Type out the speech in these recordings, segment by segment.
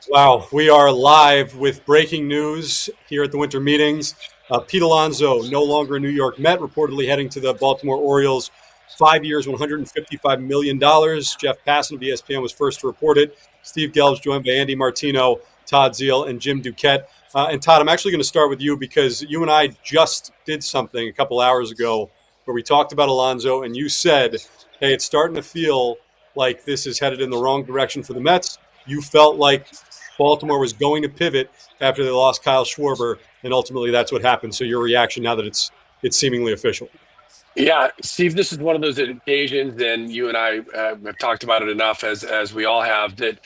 Wow, we are live with breaking news here at the winter meetings. Pete Alonso, no longer a New York Met, reportedly heading to the Baltimore Orioles. 5 years, $155 million. Jeff Passan of ESPN was first to report it. Steve Gelbs joined by Andy Martino, Todd Zeile, and Jim Duquette. And Todd, I'm actually going to start with you because you and I just did something a couple hours ago where we talked about Alonso, and you said, hey, it's starting to feel like this is headed in the wrong direction for the Mets. You felt like Baltimore was going to pivot after they lost Kyle Schwarber, and ultimately that's what happened. So your reaction now that it's seemingly official? Yeah, Steve, this is one of those occasions, and you and I have talked about it enough as we all have, that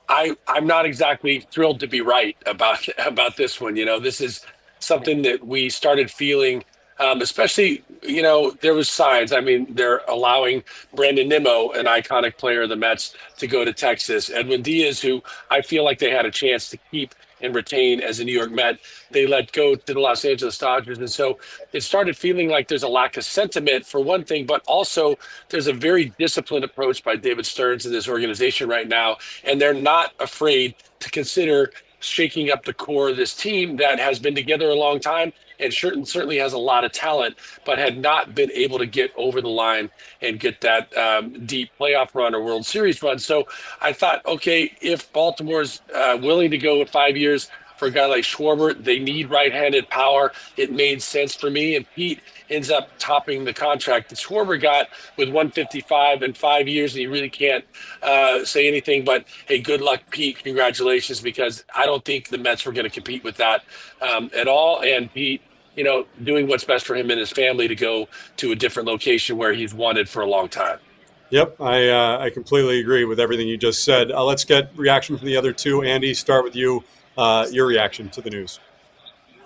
I'm not exactly thrilled to be right about this one. This is something that we started feeling, especially, there was signs. I mean, they're allowing Brandon Nimmo, an iconic player of the Mets, to go to Texas. Edwin Diaz, who I feel like they had a chance to keep and retain as a New York Met, they let go to the Los Angeles Dodgers. And so it started feeling like there's a lack of sentiment for one thing, but also there's a very disciplined approach by David Stearns in this organization right now. And they're not afraid to consider shaking up the core of this team that has been together a long time and certainly has a lot of talent, but had not been able to get over the line and get that deep playoff run or World Series run. So I thought, okay, if Baltimore's willing to go with 5 years for a guy like Schwarber, they need right-handed power. It made sense for me, and Pete ends up topping the contract that Schwarber got with 155 in 5 years, and you really can't say anything but, hey, good luck, Pete. Congratulations, because I don't think the Mets were going to compete with that at all. And Pete, doing what's best for him and his family to go to a different location where he's wanted for a long time. Yep, I completely agree with everything you just said. Let's get reaction from the other two. Andy, start with you. Your reaction to the news.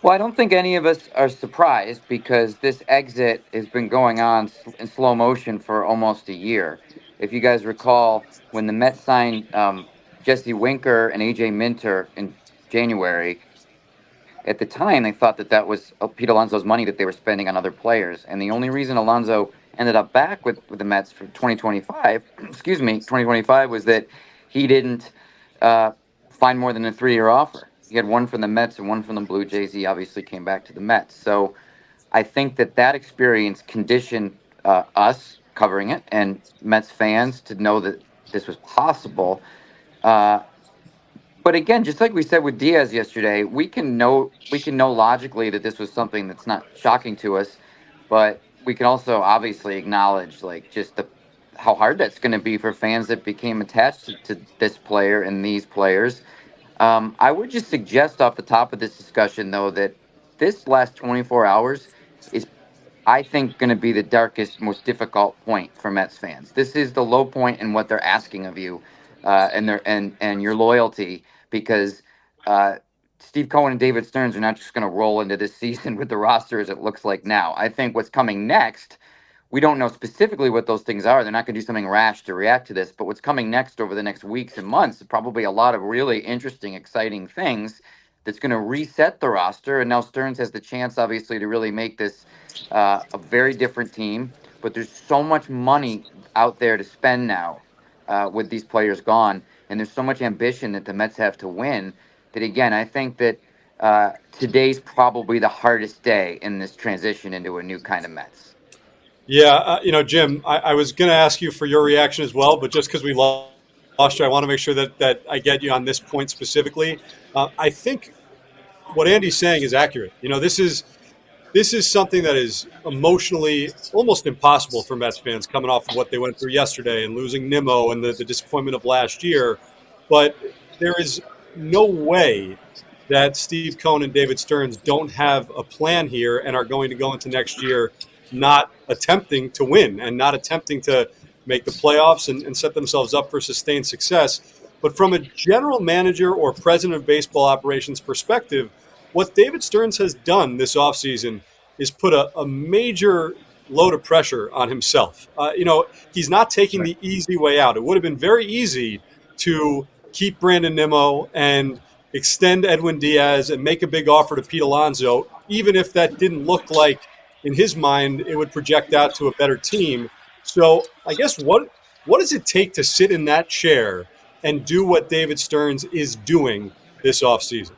Well, I don't think any of us are surprised because this exit has been going on in slow motion for almost a year. If you guys recall, when the Mets signed Jesse Winker and AJ Minter in January, at the time they thought that was Pete Alonso's money that they were spending on other players. And the only reason Alonso ended up back with the Mets for 2025, 2025, was that he didn't find more than a 3-year offer. He had one from the Mets and one from the Blue Jays. He obviously came back to the Mets. So I think that experience conditioned us covering it and Mets fans to know that this was possible. But again, just like we said with Diaz yesterday, we can know logically that this was something that's not shocking to us, but we can also obviously acknowledge like just how hard that's going to be for fans that became attached to this player and these players. I would just suggest off the top of this discussion, though, that this last 24 hours is, I think, going to be the darkest, most difficult point for Mets fans. This is the low point in what they're asking of you and your loyalty, because Steve Cohen and David Stearns are not just going to roll into this season with the roster as it looks like now. I think what's coming next, we don't know specifically what those things are. They're not going to do something rash to react to this, but what's coming next over the next weeks and months is probably a lot of really interesting, exciting things that's going to reset the roster. And now Stearns has the chance, obviously, to really make this a very different team. But there's so much money out there to spend now with these players gone. And there's so much ambition that the Mets have to win that, again, I think that today's probably the hardest day in this transition into a new kind of Mets. Yeah, Jim, I was going to ask you for your reaction as well, but just because we lost you, I want to make sure that I get you on this point specifically. I think what Andy's saying is accurate. This is something that is emotionally almost impossible for Mets fans coming off of what they went through yesterday and losing Nimmo and the disappointment of last year. But there is no way that Steve Cohen and David Stearns don't have a plan here and are going to go into next year not attempting to win and not attempting to make the playoffs and set themselves up for sustained success. But from a general manager or president of baseball operations perspective, what David Stearns has done this offseason is put a major load of pressure on himself. He's not taking the easy way out. It would have been very easy to keep Brandon Nimmo and extend Edwin Diaz and make a big offer to Pete Alonso, even if that didn't look like, in his mind, it would project out to a better team. So I guess what does it take to sit in that chair and do what David Stearns is doing this offseason?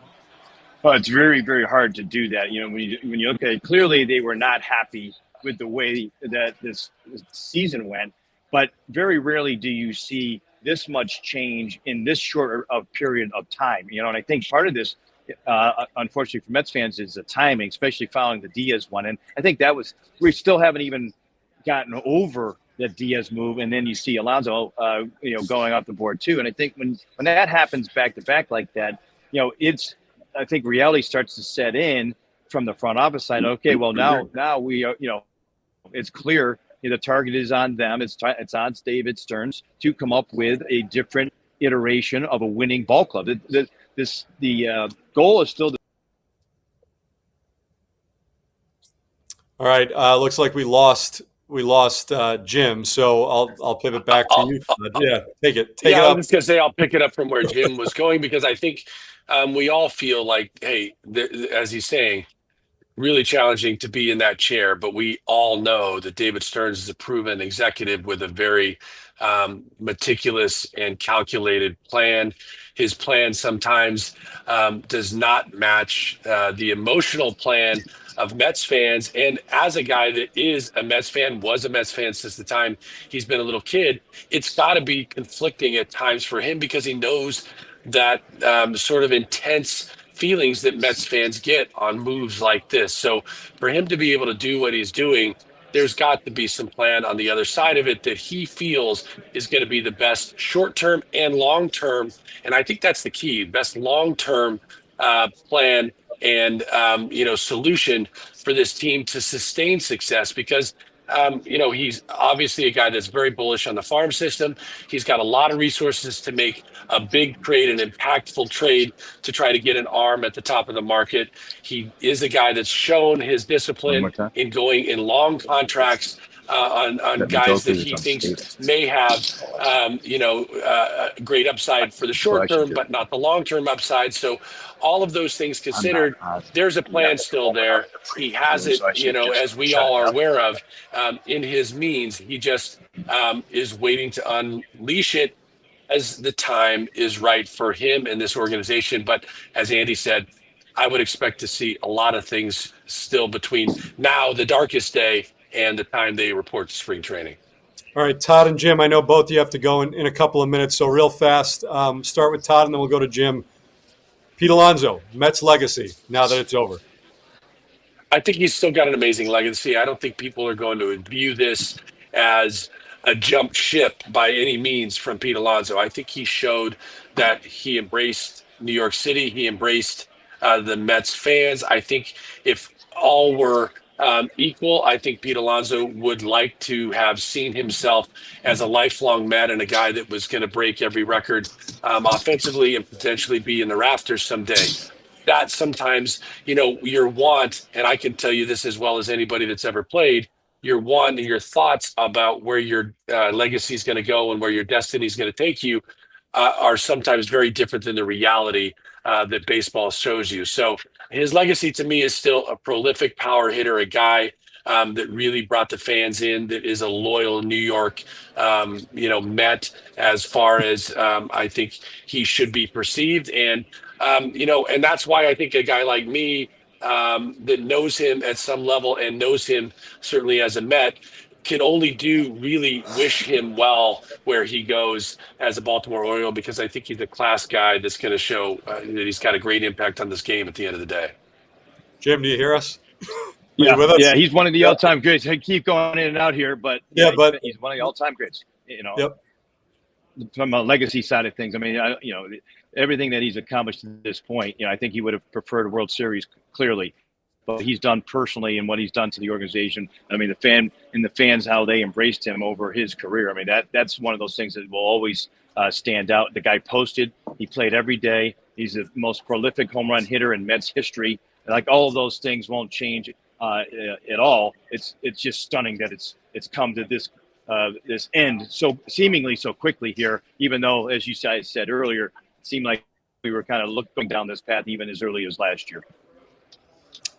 Well, it's very, very hard to do that. When you look at it, clearly they were not happy with the way that this season went, but very rarely do you see this much change in this short of period of time. And I think part of this, unfortunately for Mets fans, is the timing, especially following the Diaz one. And I think we still haven't even gotten over the Diaz move, and then you see Alonso, going off the board too. And I think when that happens back to back like that, I think reality starts to set in from the front office side. Okay, well now we are, it's clear the target is on them. It's on David Stearns to come up with a different iteration of a winning ball club. The goal is still. All right, looks like we lost Jim, so I'll pivot back to you. Yeah, take it. I was just gonna say I'll pick it up from where Jim was going, because I think we all feel like, hey, as he's saying, really challenging to be in that chair, but we all know that David Stearns is a proven executive with a very meticulous and calculated plan. His plan sometimes does not match the emotional plan of Mets fans. And as a guy that is a Mets fan, was a Mets fan since the time he's been a little kid, it's got to be conflicting at times for him, because he knows that sort of intense feelings that Mets fans get on moves like this. So for him to be able to do what he's doing, there's got to be some plan on the other side of it that he feels is going to be the best short-term and long-term. And I think that's the key, best long-term plan and, solution for this team to sustain success, because he's obviously a guy that's very bullish on the farm system. He's got a lot of resources to make a big trade, an impactful trade to try to get an arm at the top of the market. He is a guy that's shown his discipline in going in long contracts on guys that he thinks may have, great upside for the short term, but not the long-term upside. So all of those things considered, there's a plan still there. He has it, as we all are aware of, in his means. He just is waiting to unleash it as the time is right for him and this organization. But as Andy said, I would expect to see a lot of things still between now, the darkest day, and the time they report to spring training. All right, Todd and Jim, I know both of you have to go in a couple of minutes, so real fast, start with Todd and then we'll go to Jim. Pete Alonso, Mets legacy, now that it's over. I think he's still got an amazing legacy. I don't think people are going to view this as a jump ship by any means from Pete Alonso. I think he showed that he embraced New York City. He embraced the Mets fans. I think if all were equal, I think Pete Alonso would like to have seen himself as a lifelong Met and a guy that was going to break every record offensively and potentially be in the rafters someday. That sometimes, your want, and I can tell you this as well as anybody that's ever played, your want and your thoughts about where your legacy is going to go and where your destiny is going to take you are sometimes very different than the reality that baseball shows you. So his legacy to me is still a prolific power hitter, a guy that really brought the fans in, that is a loyal New York, Met, as far as I think he should be perceived. And, and that's why I think a guy like me that knows him at some level and knows him certainly as a Met can only really wish him well where he goes as a Baltimore Oriole, because I think he's a class guy that's going to show that he's got a great impact on this game at the end of the day. Jim, do you hear us? Yeah, with us? Yeah, he's one of the all-time greats. I keep going in and out here, but but he's one of the all-time greats. Yep. From a legacy side of things, I mean, everything that he's accomplished to this point, I think he would have preferred a World Series clearly. But he's done personally and what he's done to the organization. I mean, the fans, how they embraced him over his career. I mean, that's one of those things that will always stand out. The guy posted. He played every day. He's the most prolific home run hitter in Mets history. Like, all of those things won't change at all. It's just stunning that it's come to this end so seemingly so quickly here. Even though, as you guys said earlier, it seemed like we were kind of looking down this path even as early as last year.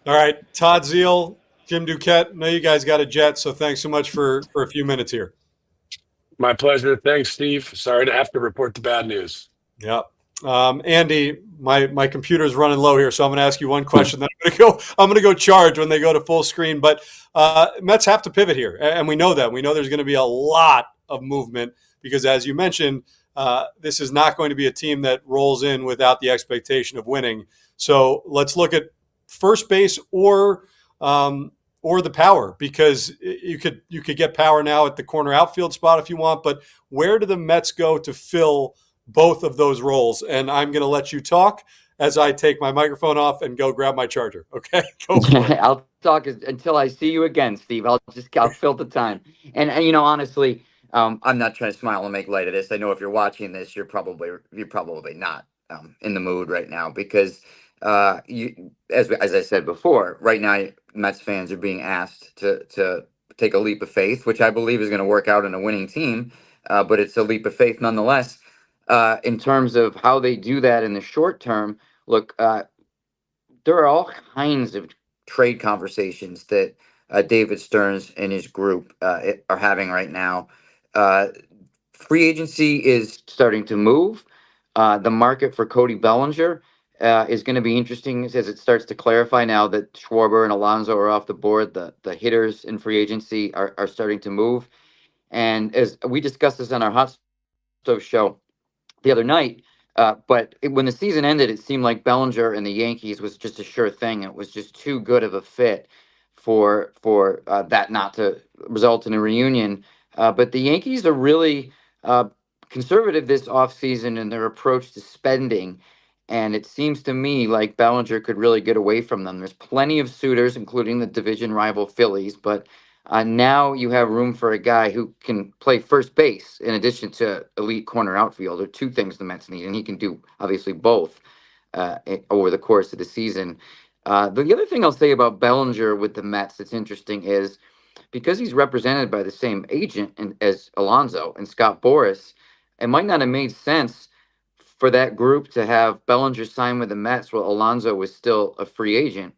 All right, Todd, Zeile, Jim Duquette, I know you guys got a jet, so thanks so much for a few minutes here. My pleasure. Thanks, Steve. Sorry to have to report the bad news. Yeah. Andy, my computer's running low here, so I'm going to ask you one question. Then I'm going to go charge when they go to full screen. But Mets have to pivot here, and we know that. We know there's going to be a lot of movement because, as you mentioned, this is not going to be a team that rolls in without the expectation of winning. So let's look at first base or the power, because you could get power now at the corner outfield spot if you want. But where do the Mets go to fill both of those roles? And I'm going to let you talk as I take my microphone off and go grab my charger. Okay, go for it. I'll talk until I see you again, Steve. I'll fill the time. And honestly, I'm not trying to smile and make light of this. I know if you're watching this, you're probably not in the mood right now, because you, as I said before, right now Mets fans are being asked to take a leap of faith, which I believe is going to work out in a winning team. But it's a leap of faith nonetheless. In terms of how they do that in the short term, look, there are all kinds of trade conversations that David Stearns and his group are having right now. Free agency is starting to move. The market for Cody Bellinger is going to be interesting as it starts to clarify now that Schwarber and Alonso are off the board. The hitters in free agency are starting to move. And as we discussed this on our Hot Stove show the other night, but when the season ended, it seemed like Bellinger and the Yankees was just a sure thing. It was just too good of a fit for that not to result in a reunion. But the Yankees are really conservative this offseason in their approach to spending. And it seems to me like Bellinger could really get away from them. There's plenty of suitors, including the division rival Phillies, but now you have room for a guy who can play first base in addition to elite corner outfield. Are two things the Mets need, and he can do obviously both over the course of the season. The other thing I'll say about Bellinger with the Mets that's interesting is because he's represented by the same agent as Alonso and Scott Boras, it might not have made sense for that group to have Bellinger sign with the Mets while Alonso was still a free agent.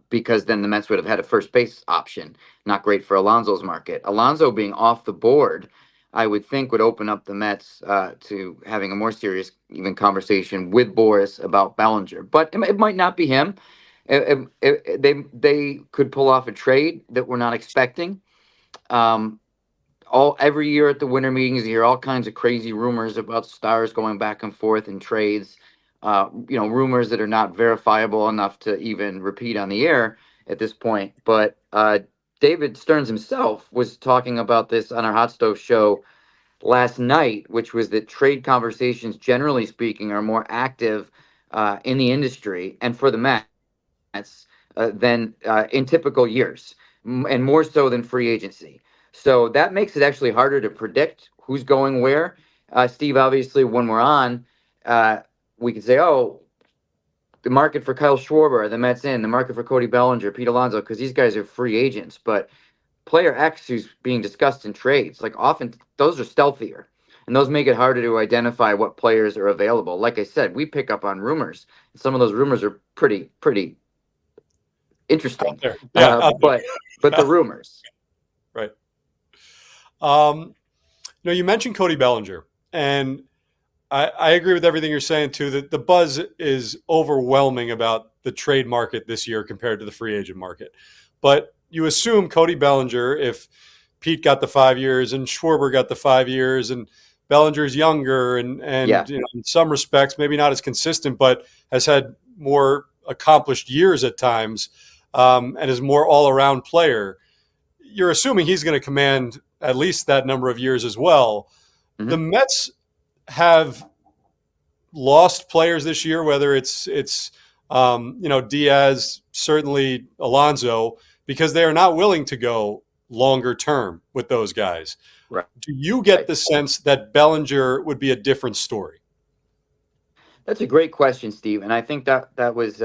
Because then the Mets would have had a first base option. Not great for Alonso's market. Alonso being off the board, I would think, would open up the Mets to having a more serious even conversation with Boris about Bellinger. But it might not be him. They could pull off a trade that we're not expecting. Every year at the winter meetings, you hear all kinds of crazy rumors about stars going back and forth in trades. Rumors that are not verifiable enough to even repeat on the air at this point. But David Stearns himself was talking about this on our Hot Stove show last night, which was that trade conversations, generally speaking, are more active in the industry and for the Mets than in typical years, and more so than free agency. So that makes it actually harder to predict who's going where. Steve, obviously, when we're on, we could say, oh, the market for Kyle Schwarber, the Mets in, the market for Cody Bellinger, Pete Alonso, because these guys are free agents. But player X who's being discussed in trades, like often those are stealthier. And those make it harder to identify what players are available. Like I said, we pick up on rumors. Some of those rumors are pretty interesting. Yeah, but the rumors. Right. You mentioned Cody Bellinger, and I agree with everything you're saying too. That the buzz is overwhelming about the trade market this year compared to the free agent market. But you assume Cody Bellinger, if Pete got the 5 years and Schwarber got the 5 years, and Bellinger's younger and Yeah. in some respects maybe not as consistent, but has had more accomplished years at times, and is more all-around player. You're assuming he's going to command at least that number of years as well. Mm-hmm. The Mets have lost players this year, whether it's Diaz, certainly Alonso, because they are not willing to go longer term with those guys. Right. Do you get the sense that Bellinger would be a different story? That's a great question, Steve, and I think that was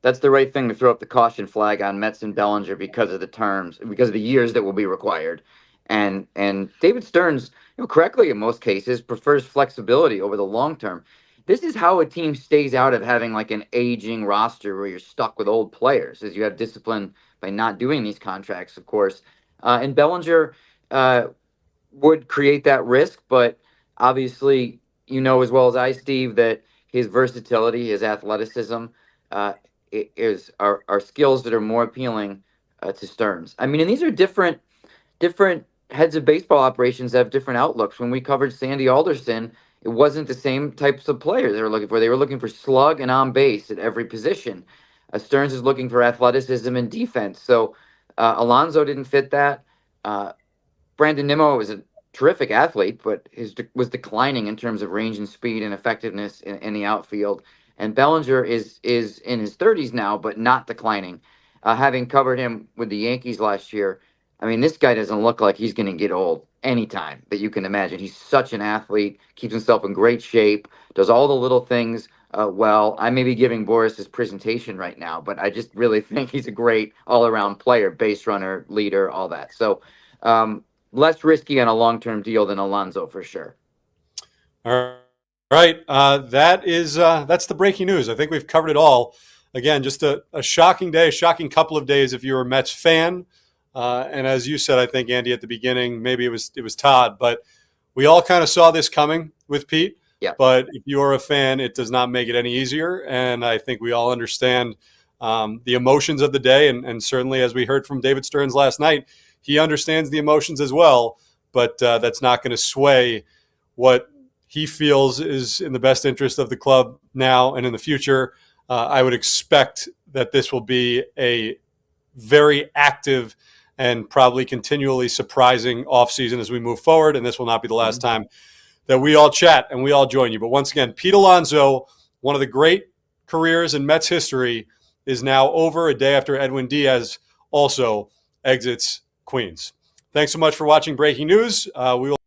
that's the right thing to throw up the caution flag on Mets and Bellinger because of the terms, because of the years that will be required. And David Stearns, correctly in most cases, prefers flexibility over the long term. This is how a team stays out of having like an aging roster where you're stuck with old players, as you have discipline by not doing these contracts, of course. And Bellinger, would create that risk, but obviously, you know as well as I, Steve, that his versatility, his athleticism, uh, are skills that are more appealing to Stearns. I mean, and these are different heads of baseball operations have different outlooks. When we covered Sandy Alderson, it wasn't the same types of players they were looking for. They were looking for slug and on base at every position. Stearns is looking for athleticism and defense. So Alonso didn't fit that. Brandon Nimmo was a terrific athlete, but was declining in terms of range and speed and effectiveness in the outfield. And Bellinger is in his 30s now, but not declining. Having covered him with the Yankees last year, I mean, this guy doesn't look like he's going to get old anytime that you can imagine. He's such an athlete, keeps himself in great shape, does all the little things well. I may be giving Boris his presentation right now, but I just really think he's a great all-around player, base runner, leader, all that. So less risky on a long-term deal than Alonso for sure. All right. That's the breaking news. I think we've covered it all. Again, just a shocking day, a shocking couple of days if you're a Mets fan. And as you said, I think, Andy, at the beginning, maybe it was Todd, but we all kind of saw this coming with Pete. Yeah. But if you're a fan, it does not make it any easier. And I think we all understand the emotions of the day. And certainly, as we heard from David Stearns last night, he understands the emotions as well. But that's not going to sway what he feels is in the best interest of the club now and in the future. I would expect that this will be a very active and probably continually surprising offseason as we move forward. And this will not be the last time that we all chat and we all join you. But once again, Pete Alonso, one of the great careers in Mets history, is now over a day after Edwin Diaz also exits Queens. Thanks so much for watching Breaking News. We will